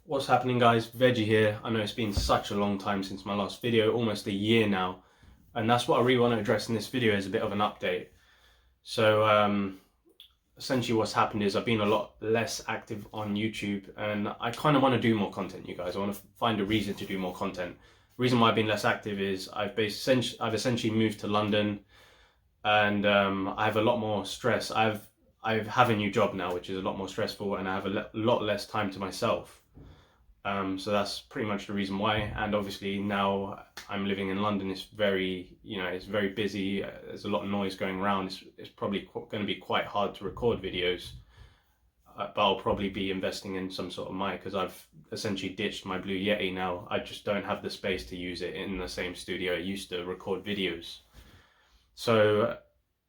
What's happening, guys? Veggie here. I know it's been such a long time since my last video, almost a year now, and that's what I really want to address in this video is a bit of an update. So essentially what's happened is I've been a lot less active on YouTube, and I kind of want to do more content, you guys. I want to find a reason to do more content. The reason why I've been less active is I've essentially moved to London, and I have a lot more stress. I have a new job now, which is a lot more stressful, and I have a lot less time to myself. So that's pretty much the reason why. And obviously now I'm living in London. It's very, it's very busy. There's a lot of noise going around. It's probably going to be quite hard to record videos. But I'll probably be investing in some sort of mic because I've essentially ditched my Blue Yeti now. I just don't have the space to use it in the same studio I used to record videos. So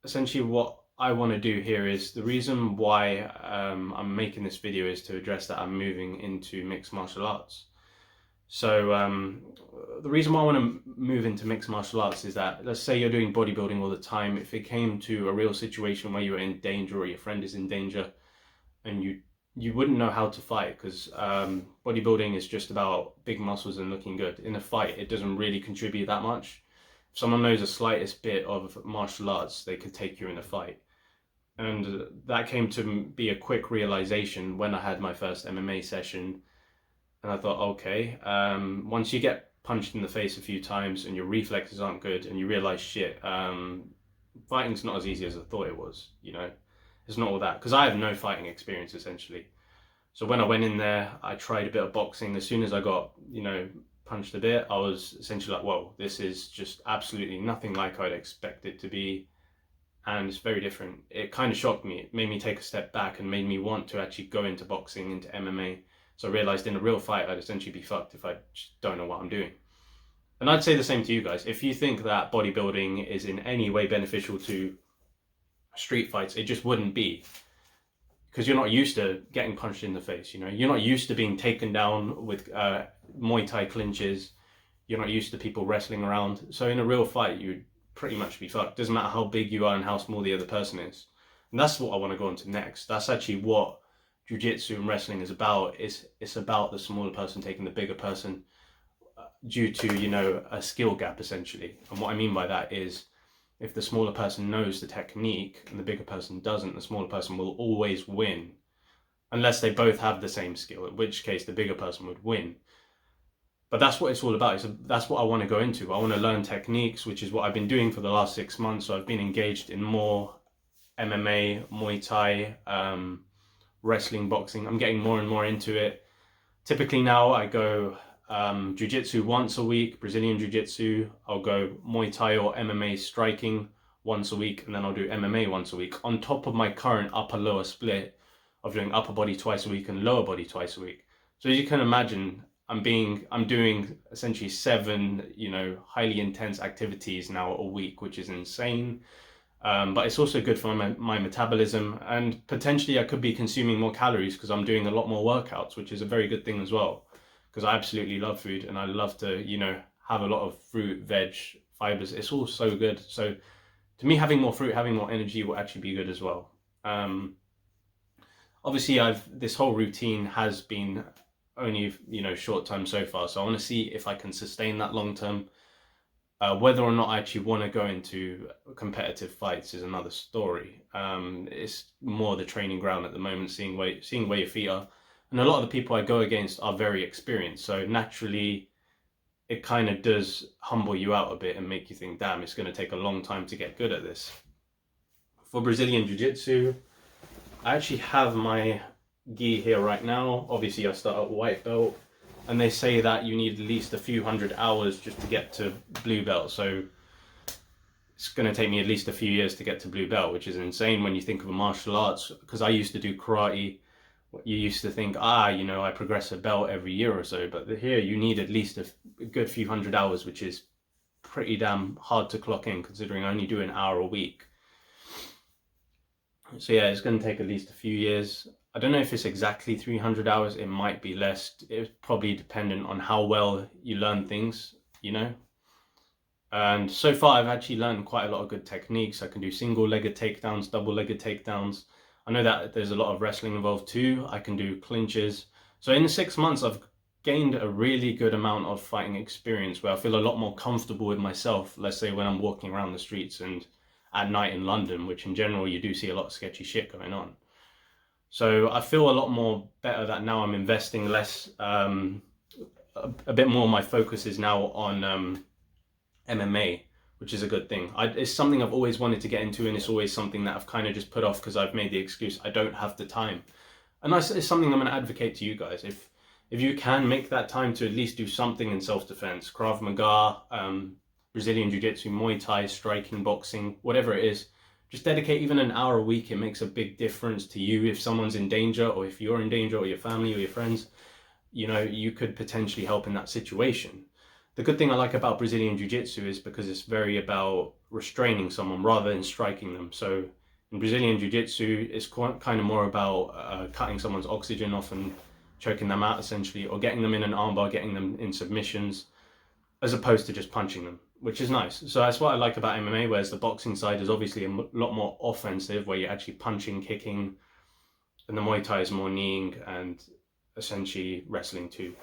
essentially what I want to do here is the reason why I'm making this video is to address that I'm moving into mixed martial arts. So the reason why I want to move into mixed martial arts is that, let's say you're doing bodybuilding all the time. If it came to a real situation where you were in danger or your friend is in danger and you wouldn't know how to fight, because bodybuilding is just about big muscles and looking good. In a fight, it doesn't really contribute that much. If someone knows the slightest bit of martial arts, they could take you in a fight. And that came to be a quick realization when I had my first MMA session. And I thought, okay, once you get punched in the face a few times and your reflexes aren't good and you realize, shit, fighting's not as easy as I thought it was, It's not all that. Because I have no fighting experience, essentially. So when I went in there, I tried a bit of boxing. As soon as I got, punched a bit, I was essentially like, whoa, this is just absolutely nothing like I'd expect it to be. And it's very different. It kind of shocked me. It made me take a step back and made me want to actually go into boxing, into MMA. So I realized in a real fight, I'd essentially be fucked if I just don't know what I'm doing. And I'd say the same to you guys. If you think that bodybuilding is in any way beneficial to street fights, it just wouldn't be. Because you're not used to getting punched in the face, You're not used to being taken down with Muay Thai clinches. You're not used to people wrestling around. So in a real fight, you'd pretty much be fucked. Doesn't matter how big you are and how small the other person is. And that's what I want to go on to next. That's actually what jiu-jitsu and wrestling is about. It's about the smaller person taking the bigger person due to, a skill gap, essentially. And what I mean by that is, if the smaller person knows the technique and the bigger person doesn't, the smaller person will always win. Unless they both have the same skill, in which case the bigger person would win. But that's what it's all about. That's what I want to go into. I want to learn techniques, which is what I've been doing for the last 6 months. So I've been engaged in more MMA, Muay Thai, wrestling, boxing. I'm getting more and more into it. Typically now I go jiu-jitsu once a week, Brazilian jiu-jitsu. I'll go Muay Thai or MMA striking once a week, and then I'll do MMA once a week, on top of my current upper-lower split of doing upper body twice a week and lower body twice a week. So as you can imagine, I'm doing essentially 7, highly intense activities now a week, which is insane. But it's also good for my metabolism, and potentially I could be consuming more calories because I'm doing a lot more workouts, which is a very good thing as well. Because I absolutely love food, and I love to, have a lot of fruit, veg, fibers. It's all so good. So to me, having more fruit, having more energy will actually be good as well. Obviously, this whole routine has been only short term so far, so I want to see if I can sustain that long term. Whether or not I actually want to go into competitive fights is another story. It's more the training ground at the moment, seeing where your feet are, and a lot of the people I go against are very experienced, so naturally it kind of does humble you out a bit and make you think, damn, it's going to take a long time to get good at this. For Brazilian Jiu-Jitsu, I actually have my gi here right now. Obviously I start at white belt, and they say that you need at least a few hundred hours just to get to blue belt. So it's going to take me at least a few years to get to blue belt, which is insane when you think of a martial arts. Because I used to do karate, you used to think, I progress a belt every year or so. But here you need at least a good few hundred hours, which is pretty damn hard to clock in, considering I only do an hour a week. So yeah, it's going to take at least a few years. I don't know if it's exactly 300 hours. It might be less. It's probably dependent on how well you learn things, And so far, I've actually learned quite a lot of good techniques. I can do single-legged takedowns, double-legged takedowns. I know that there's a lot of wrestling involved too. I can do clinches. So in the 6 months, I've gained a really good amount of fighting experience where I feel a lot more comfortable with myself. Let's say when I'm walking around the streets and at night in London, which in general you do see a lot of sketchy shit going on. So I feel a lot more better that now I'm investing less. A bit more, my focus is now on MMA, which is a good thing. It's something I've always wanted to get into, and it's always something that I've kind of just put off because I've made the excuse I don't have the time. And it's something I'm going to advocate to you guys. If you can make that time to at least do something in self-defense, Krav Maga, Brazilian Jiu-Jitsu, Muay Thai, striking, boxing, whatever it is, just dedicate even an hour a week. It makes a big difference to you if someone's in danger, or if you're in danger, or your family or your friends. You know, you could potentially help in that situation. The good thing I like about Brazilian Jiu-Jitsu is because it's very about restraining someone rather than striking them. So in Brazilian Jiu-Jitsu, it's kind of more about cutting someone's oxygen off and choking them out essentially, or getting them in an armbar, getting them in submissions, as opposed to just punching them, which is nice. So that's what I like about MMA, whereas the boxing side is obviously a lot more offensive, where you're actually punching, kicking, and the Muay Thai is more kneeing and essentially wrestling too.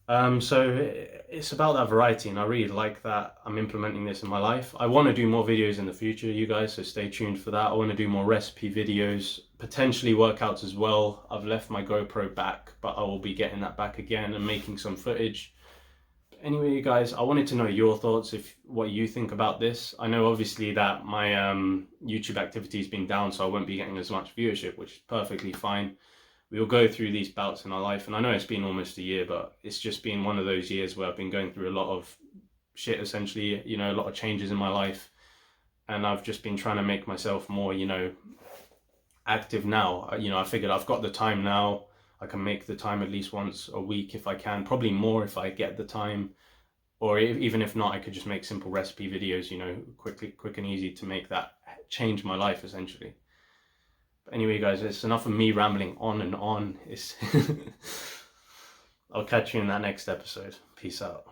So it's about that variety, and I really like that I'm implementing this in my life. I want to do more videos in the future, you guys, so stay tuned for that. I want to do more recipe videos, potentially workouts as well. I've left my GoPro back, but I will be getting that back again and making some footage. Anyway, you guys, I wanted to know your thoughts, what you think about this. I know obviously that my YouTube activity has been down, so I won't be getting as much viewership, which is perfectly fine. We will go through these bouts in our life, and I know it's been almost a year, but it's just been one of those years where I've been going through a lot of shit, essentially, you know, a lot of changes in my life, and I've just been trying to make myself more, you know, active now. You know, I figured I've got the time now. I can make the time at least once a week if I can, probably more if I get the time, or even if not, I could just make simple recipe videos, you know, quick and easy to make that change my life essentially. But anyway, guys, it's enough of me rambling on and on. I'll catch you in that next episode. Peace out.